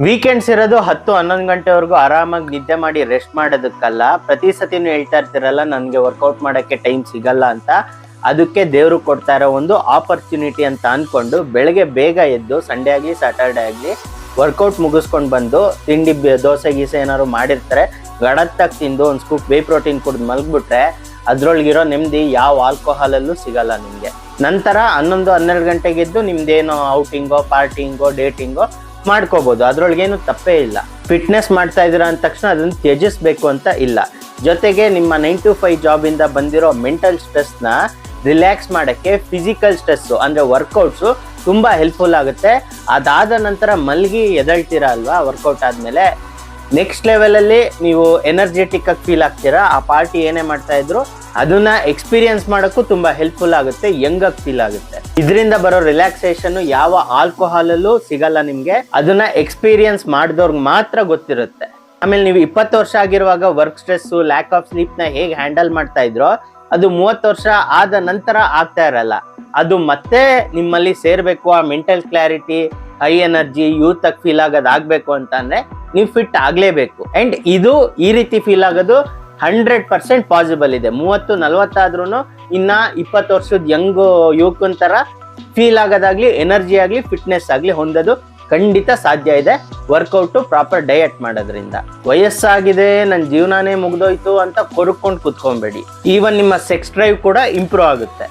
Weekends ಇರೋದು 10-11 ಗಂಟೆವರೆಗೂ ಆರಾಮಾಗಿ ನಿದ್ದೆ ಮಾಡಿ ರೆಸ್ಟ್ ಮಾಡೋದಕ್ಕಲ್ಲ. ಪ್ರತಿ ಸತಿನೂ ಹೇಳ್ತಾ ಇರ್ತೀರಲ್ಲ ನನಗೆ ವರ್ಕೌಟ್ ಮಾಡೋಕ್ಕೆ ಟೈಮ್ ಸಿಗಲ್ಲ ಅಂತ. ಅದಕ್ಕೆ ದೇವರು ಕೊಡ್ತಾ ಇರೋ ಒಂದು ಆಪರ್ಚುನಿಟಿ ಅಂತ ಅಂದ್ಕೊಂಡು ಬೆಳಗ್ಗೆ ಬೇಗ ಎದ್ದು ಸಂಡೇ ಆಗಲಿ ಸ್ಯಾಟರ್ಡೆ ಆಗಲಿ ವರ್ಕೌಟ್ ಮುಗಿಸ್ಕೊಂಡು ಬಂದು ತಿಂಡಿ ದೋಸೆ ಗೀಸೆ ಏನಾದ್ರು ಮಾಡಿರ್ತಾರೆ ಗಡತ್ತಾಗಿ ತಿಂದು ಒಂದು ಸ್ಕೂಪ್ ವೇ ಪ್ರೋಟೀನ್ ಕುಡಿದು ಮಲಗ್ಬಿಟ್ರೆ ಅದರೊಳಗಿರೋ ನೆಮ್ಮದಿ ಯಾವ ಆಲ್ಕೋಹಾಲಲ್ಲೂ ಸಿಗಲ್ಲ ನಿಮಗೆ. ನಂತರ 11-12 ಗಂಟೆಗೆ ಎದ್ದು ನಿಮ್ದೇನೋ ಔಟಿಂಗೋ ಪಾರ್ಟಿಂಗೋ ಡೇಟಿಂಗೋ ಮಾಡ್ಕೋಬಹುದು, ಅದ್ರೊಳಗೇನು ತಪ್ಪೇ ಇಲ್ಲ. ಫಿಟ್ನೆಸ್ ಮಾಡ್ತಾ ಇದ್ದೀರಾ ಅಂದ ತಕ್ಷಣ ಅದನ್ನು ತ್ಯಜಿಸ್ಬೇಕು ಅಂತ ಇಲ್ಲ. ಜೊತೆಗೆ ನಿಮ್ಮ 9 to 5 ಜಾಬಿಂದ ಬಂದಿರೋ ಮೆಂಟಲ್ ಸ್ಟ್ರೆಸ್ನ ರಿಲ್ಯಾಕ್ಸ್ ಮಾಡೋಕ್ಕೆ ಫಿಸಿಕಲ್ ಸ್ಟ್ರೆಸ್ಸು ಅಂದರೆ ವರ್ಕೌಟ್ಸು ತುಂಬ ಹೆಲ್ಪ್ಫುಲ್ ಆಗುತ್ತೆ. ಅದಾದ ನಂತರ ಮಲಗಿ ಎದಳ್ತೀರಾ ಅಲ್ವಾ ವರ್ಕೌಟ್ ಆದಮೇಲೆ, ನೆಕ್ಸ್ಟ್ ಲೆವೆಲಲ್ಲಿ ನೀವು ಎನರ್ಜೆಟಿಕ್ ಆಗಿ ಫೀಲ್ ಆಗ್ತೀರಾ. ಆ ಪಾರ್ಟಿ ಏನೇ ಮಾಡ್ತಾ ಇದ್ರು ಅದನ್ನ ಎಕ್ಸ್ಪೀರಿಯನ್ಸ್ ಮಾಡೋಕ್ಕೂ ತುಂಬ ಹೆಲ್ಪ್ಫುಲ್ ಆಗುತ್ತೆ, ಯಂಗಾಗಿ ಫೀಲ್ ಆಗುತ್ತೆ. ಇದರಿಂದ ಬರೋ ರಿಲ್ಯಾಕ್ಸೇಷನ್ ಯಾವ ಆಲ್ಕೋಹಾಲಲ್ಲೂ ಸಿಗಲ್ಲ ನಿಮಗೆ, ಅದನ್ನ ಎಕ್ಸ್ಪೀರಿಯನ್ಸ್ ಮಾಡಿದವ್ರಿಗೆ ಮಾತ್ರ ಗೊತ್ತಿರುತ್ತೆ. ಆಮೇಲೆ ನೀವು 20 ವರ್ಷ ಆಗಿರುವಾಗ ವರ್ಕ್ ಸ್ಟ್ರೆಸ್ಸು ಲ್ಯಾಕ್ ಆಫ್ ಸ್ಲೀಪ್ನ ಹೇಗೆ ಹ್ಯಾಂಡಲ್ ಮಾಡ್ತಾ ಇದ್ರೋ ಅದು 30 ವರ್ಷ ಆದ ನಂತರ ಆಗ್ತಾ ಇರಲ್ಲ. ಅದು ಮತ್ತೆ ನಿಮ್ಮಲ್ಲಿ ಸೇರ್ಬೇಕು, ಆ mental clarity, high energy, youth ಆಗಿ ಫೀಲ್ ಆಗೋದಾಗಬೇಕು ಅಂತಂದ್ರೆ ನೀವು ಫಿಟ್ ಆಗಲೇಬೇಕು. ಅಂಡ್ ಇದು ಈ ರೀತಿ ಫೀಲ್ ಆಗೋದು 100% ಪಾಸಿಬಲ್ ಇದೆ. 30-40 ಆದ್ರೂ ಇನ್ನ 20 ವರ್ಷದ ಯಂಗ್ ಯುವಕನ ತರ ಫೀಲ್ ಆಗೋದಾಗ್ಲಿ, ಎನರ್ಜಿ ಆಗ್ಲಿ, ಫಿಟ್ನೆಸ್ ಆಗ್ಲಿ ಹೊಂದೋದು ಖಂಡಿತ ಸಾಧ್ಯ ಇದೆ ವರ್ಕೌಟು ಪ್ರಾಪರ್ ಡಯಟ್ ಮಾಡೋದ್ರಿಂದ. ವಯಸ್ಸಾಗಿದೆ, ನನ್ನ ಜೀವನನೇ ಮುಗ್ದೋಯ್ತು ಅಂತ ಕೊರ್ಕೊಂಡು ಕುತ್ಕೊಂಬೇಡಿ. ಈವನ್ ನಿಮ್ಮ ಸೆಕ್ಸ್ ಡ್ರೈವ್ ಕೂಡ ಇಂಪ್ರೂವ್ ಆಗುತ್ತೆ.